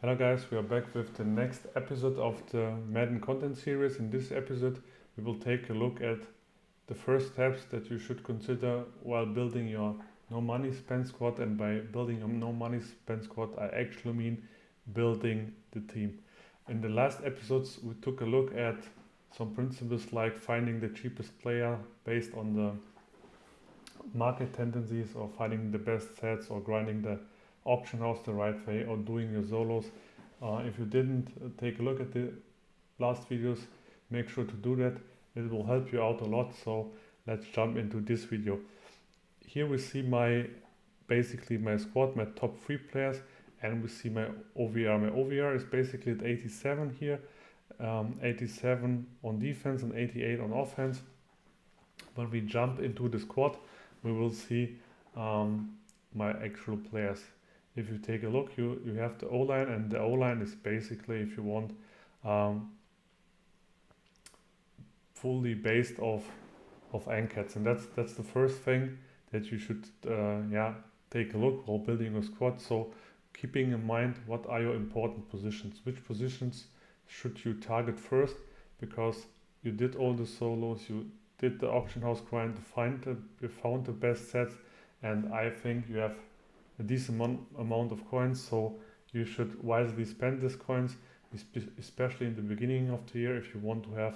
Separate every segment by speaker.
Speaker 1: Hello guys, we are back with the next episode of the Madden Content Series. In this episode, we will take a look at the first steps that you should consider while building your no money spent squad. And by building your no money spent squad, I actually mean building the team. In the last episodes, we took a look at some principles like finding the cheapest player based on the market tendencies, or finding the best sets, or grinding the option house the right way, or doing your solos. If you didn't take a look at the last videos, make sure to do that. It will help you out a lot. So let's jump into this video. Here we see basically my squad, my top 3 players, and we see my OVR. My OVR is basically at 87 here, 87 on defense and 88 on offense. When we jump into the squad, we will see my actual players. If you take a look, you have the O-line, and the O-line is basically, if you want, fully based of ANCATs, and that's the first thing that you should take a look while building a squad. So keeping in mind, what are your important positions, which positions should you target first, because you did all the solos, you did the auction house grind to you found the best sets, and I think you have a decent amount of coins, so you should wisely spend these coins, especially in the beginning of the year. If you want to have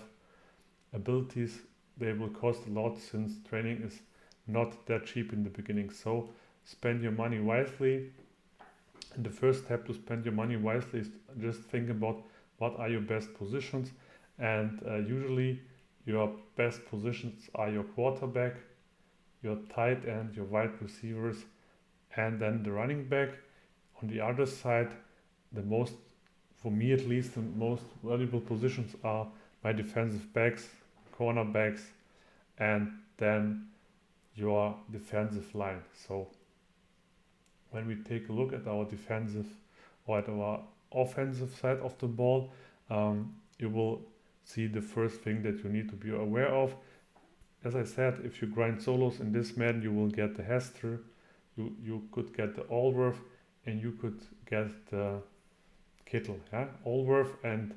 Speaker 1: abilities, they will cost a lot, since training is not that cheap in the beginning. So spend your money wisely, and the first step to spend your money wisely is just think about what are your best positions, and usually your best positions are your quarterback, your tight end, your wide receivers, and then the running back. On the other side, for me at least, the most valuable positions are my defensive backs, cornerbacks, and then your defensive line. So when we take a look at our defensive or at our offensive side of the ball, you will see the first thing that you need to be aware of. As I said, if you grind solos in this Madden, you will get the Hester, you could get the Allworth, and you could get the Kittle. Allworth and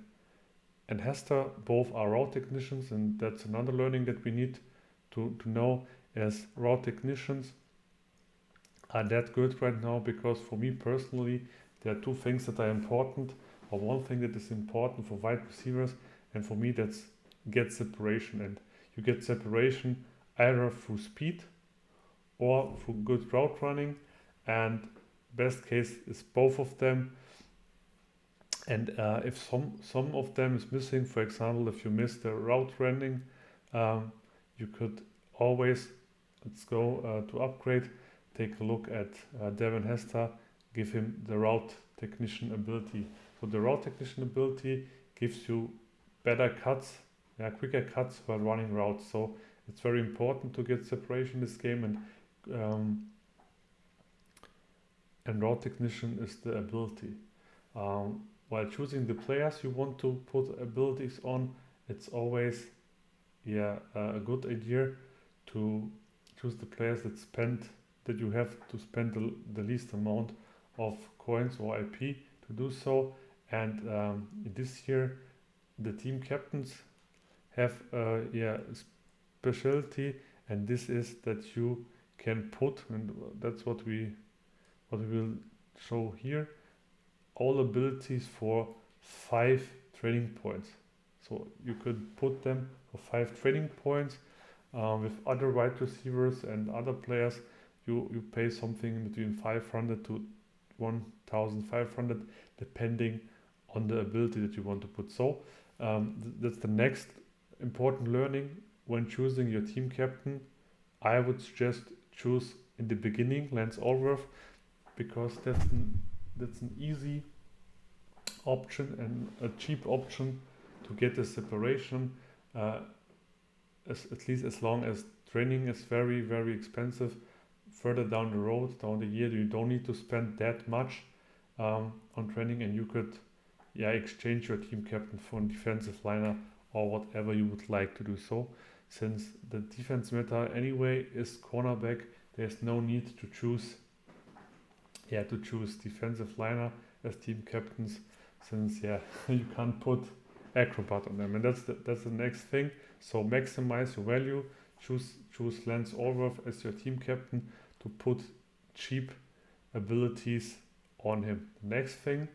Speaker 1: Hester both are route technicians, and that's another learning that we need to know, as route technicians are that good right now, because for me personally, there are two things that are important, or one thing that is important for wide receivers, and for me that's get separation. And you get separation either through speed or through good route running, and best case is both of them. And if some of them is missing, for example, if you miss the route running, you could always, let's go to upgrade, take a look at Devin Hester, give him the route technician ability. So the route technician ability gives you better cuts, quicker cuts while running routes. So it's very important to get separation in this game, and route technician is the ability. While choosing the players you want to put abilities on, it's always a good idea to choose the players that you have to spend the least amount of coins or IP to do so. And this year the team captains have a specialty, and this is that you can put, and that's what we will show here, all abilities for 5 training points. So you could put them for 5 training points. With other wide receivers and other players, you pay something between 500 to 1,500 depending on the ability that you want to put. So that's the next important learning when choosing your team captain. I would suggest choose in the beginning Lance Allworth, because that's an easy option and a cheap option to get the separation, at least as long as training is very, very expensive. Further down the road, down the year, you don't need to spend that much on training, and you could exchange your team captain for a defensive liner or whatever you would like to do. So since the defense meta anyway is cornerback, there's no need to choose defensive liner, as team captains, since you can't put acrobat on them, and that's the next thing. So maximize your value. Choose Lance Allworth as your team captain to put cheap abilities on him. The next thing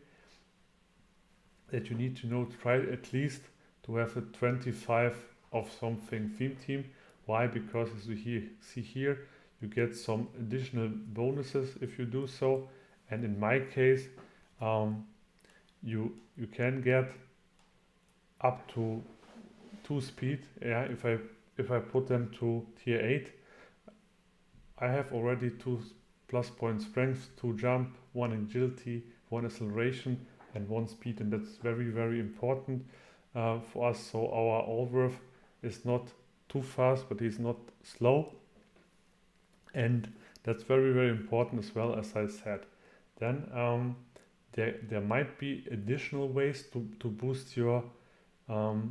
Speaker 1: that you need to know, try at least to have a 25 of something theme team. Why? Because as you see here, you get some additional bonuses if you do so. And in my case, you can get up to 2 speed. Yeah, if I put them to tier 8, I have already 2 plus point strength, 2 jump, 1 agility, 1 acceleration, and 1 speed, and that's very, very important for us. So our Allworth is not too fast, but he's not slow, and that's very, very important as well, as I said. Then there might be additional ways to boost your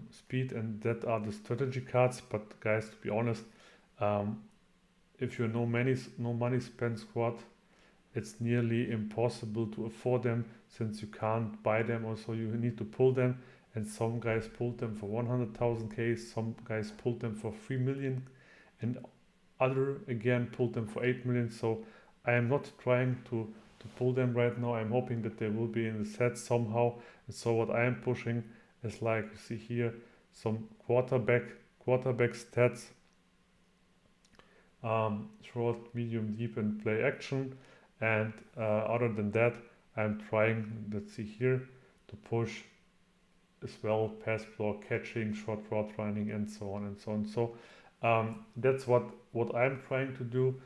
Speaker 1: speed, and that are the strategy cards. But guys, to be honest, if you're no money spent squad, it's nearly impossible to afford them, since you can't buy them. Also, you need to pull them, and some guys pulled them for 100,000 K, some guys pulled them for 3 million, and other again pulled them for 8 million. So I am not trying to pull them right now. I'm hoping that they will be in the set somehow. And so what I am pushing is, like you see here, some quarterback stats, short, medium, deep, and play action. And other than that, I'm trying, let's see here, to push as well pass block, catching, short route running, and so on and so on. So that's what I'm trying to do.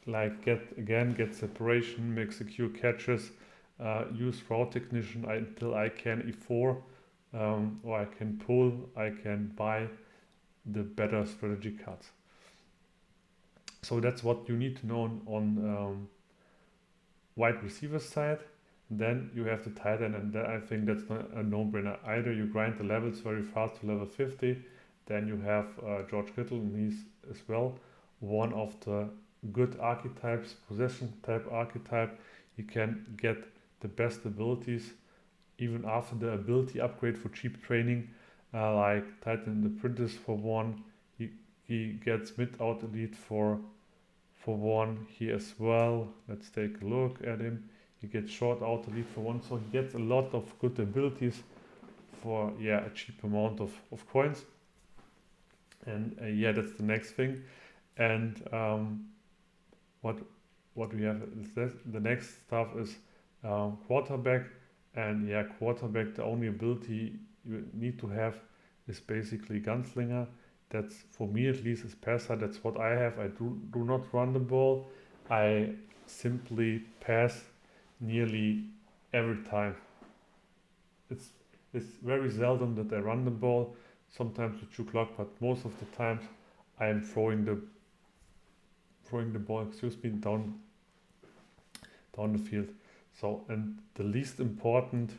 Speaker 1: Like get separation, make secure catches, use route technician until I can E4, or I can pull, I can buy the better strategy cards. So that's what you need to know on wide receiver side. Then you have the tight end, and I think that's not a no-brainer either. You grind the levels very fast to level 50. Then you have George Kittle, and he's as well one of the good archetypes, possession type archetype. You can get the best abilities even after the ability upgrade for cheap training, like Titan the Apprentice for 1. He gets mid-out elite for 1 here as well. Let's take a look at him. He gets short out elite for 1, so he gets a lot of good abilities for a cheap amount of coins. And that's the next thing. And what we have is the next stuff is quarterback. And quarterback, the only ability you need to have is basically gunslinger. That's, for me at least, is passer. That's what I have. I do not run the ball. I simply pass nearly every time. It's very seldom that I run the ball, sometimes with 2 clock, but most of the times I am throwing the ball, down the field. So, and the least important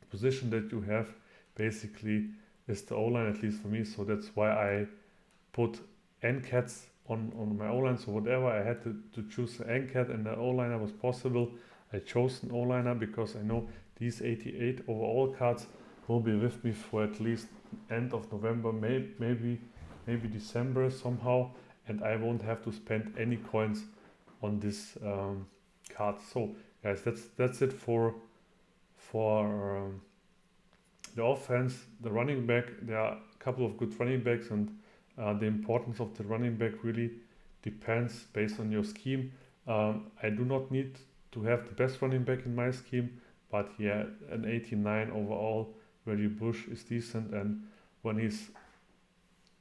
Speaker 1: position that you have basically is the O-line, at least for me. So that's why I put NCATs on my O-line. So whatever I had to choose an NCAT and the O-liner was possible, I chose an O-liner because I know these 88 overall cards will be with me for at least end of November, maybe December somehow, and I won't have to spend any coins on this card. So guys, that's it for the offense. The running back, there are a couple of good running backs, and the importance of the running back really depends based on your scheme. I do not need to have the best running back in my scheme, but an 89 overall, Reggie Bush is decent, and when his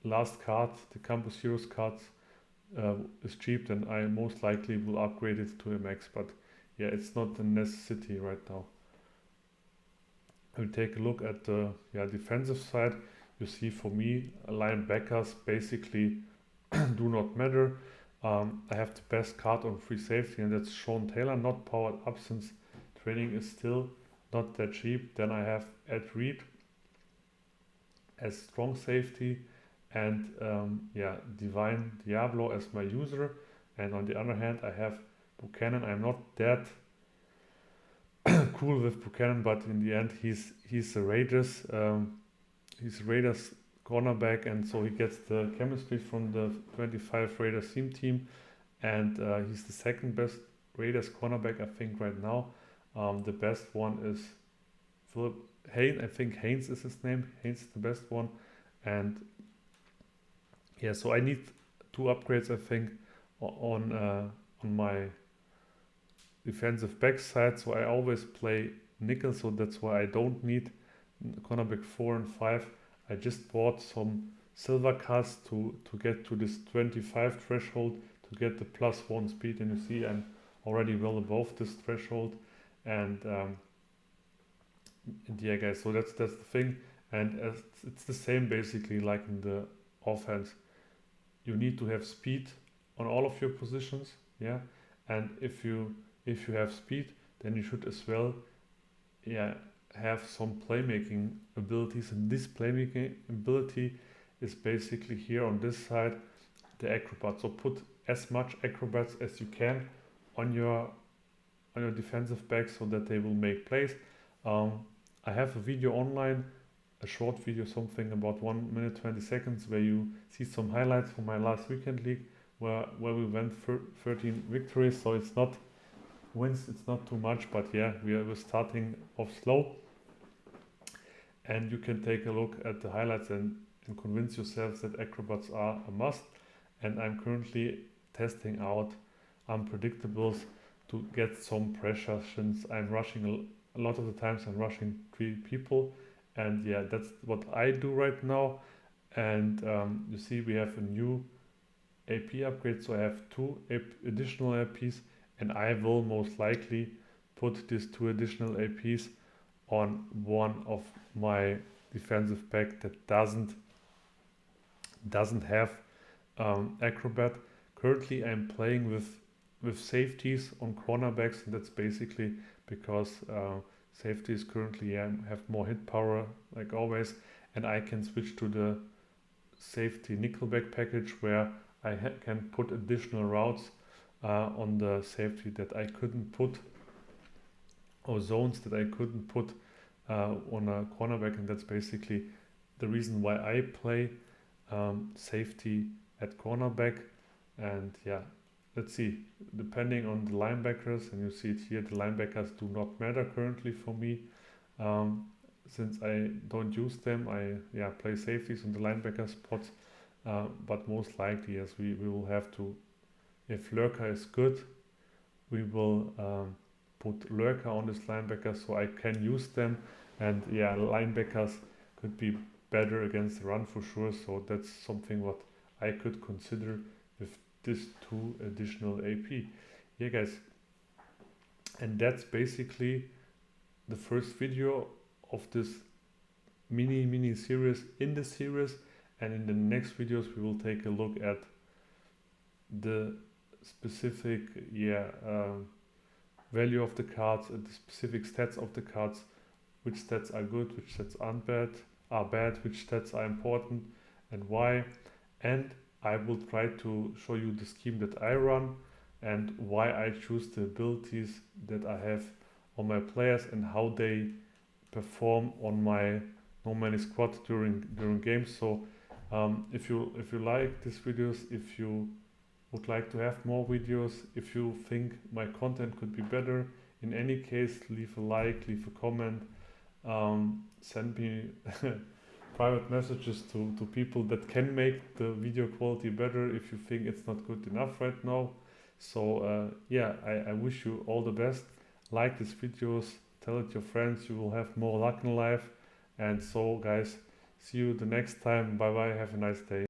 Speaker 1: last card, the Campus Heroes cards, is cheap, then I most likely will upgrade it to a max, but it's not a necessity right now. We'll take a look at the defensive side. You see, for me, linebackers basically do not matter. I have the best card on free safety, and that's Sean Taylor, not powered up since training is still not that cheap. Then I have Ed Reed as strong safety, and Divine Diablo as my user. And on the other hand, I have Buchanan. I'm not that cool with Buchanan, but in the end he's the Raiders cornerback, and so he gets the chemistry from the 25 Raiders team, and he's the second best Raiders cornerback I think right now. The best one is Philip Haynes. I think Haynes is his name. Haynes is the best one, and yeah, so I need 2 upgrades I think on my defensive back side. So I always play nickel, so that's why I don't need cornerback 4 and 5. I just bought some silver cards to get to this 25 threshold to get the +1 speed, and you see I'm already well above this threshold, and yeah guys, so that's the thing. And it's the same basically like in the offense. You need to have speed on all of your positions, yeah, and if you have speed, then you should as well, yeah, have some playmaking abilities, and this playmaking ability is basically here on this side, the acrobat. So put as much acrobats as you can on your defensive back so that they will make plays. I have a video online, a short video, something about 1 minute 20 seconds, where you see some highlights from my last weekend league where we went 13 victories. So it's not wins, it's not too much, but yeah, we're starting off slow, and you can take a look at the highlights and convince yourselves that acrobats are a must. And I'm currently testing out unpredictables to get some pressure, since I'm rushing a lot of the times. I'm rushing 3 people, and yeah, that's what I do right now. And you see we have a new AP upgrade, so I have 2 additional APs, and I will most likely put these 2 additional APs on one of my defensive back that doesn't have acrobat. Currently I'm playing with safeties on cornerbacks, and that's basically because safeties currently have more hit power like always, and I can switch to the safety nickelback package where I can put additional routes on the safety that I couldn't put, or zones that I couldn't put on a cornerback, and that's basically the reason why I play safety at cornerback. And yeah, let's see, depending on the linebackers, and you see it here, the linebackers do not matter currently for me, since I don't use them. I play safeties on the linebacker spots, but most likely, yes, we will have to, if Lurker is good, we will put Lurker on this linebacker so I can use them. And yeah, linebackers could be better against the run for sure, so that's something what I could consider with this 2 additional AP. Yeah guys, and that's basically the first video of this mini series in the series. And in the next videos we will take a look at the specific value of the cards, and the specific stats of the cards, which stats are good, which stats are bad, which stats are important and why. And I will try to show you the scheme that I run and why I choose the abilities that I have on my players and how they perform on my NMS Squad during games. So if you like these videos, if you would like to have more videos, if you think my content could be better, in any case, leave a like, leave a comment, send me private messages to people that can make the video quality better if you think it's not good enough right now. So yeah, I wish you all the best. Like these videos, tell it your friends, you will have more luck in life. And so guys, see you the next time. Bye bye, have a nice day.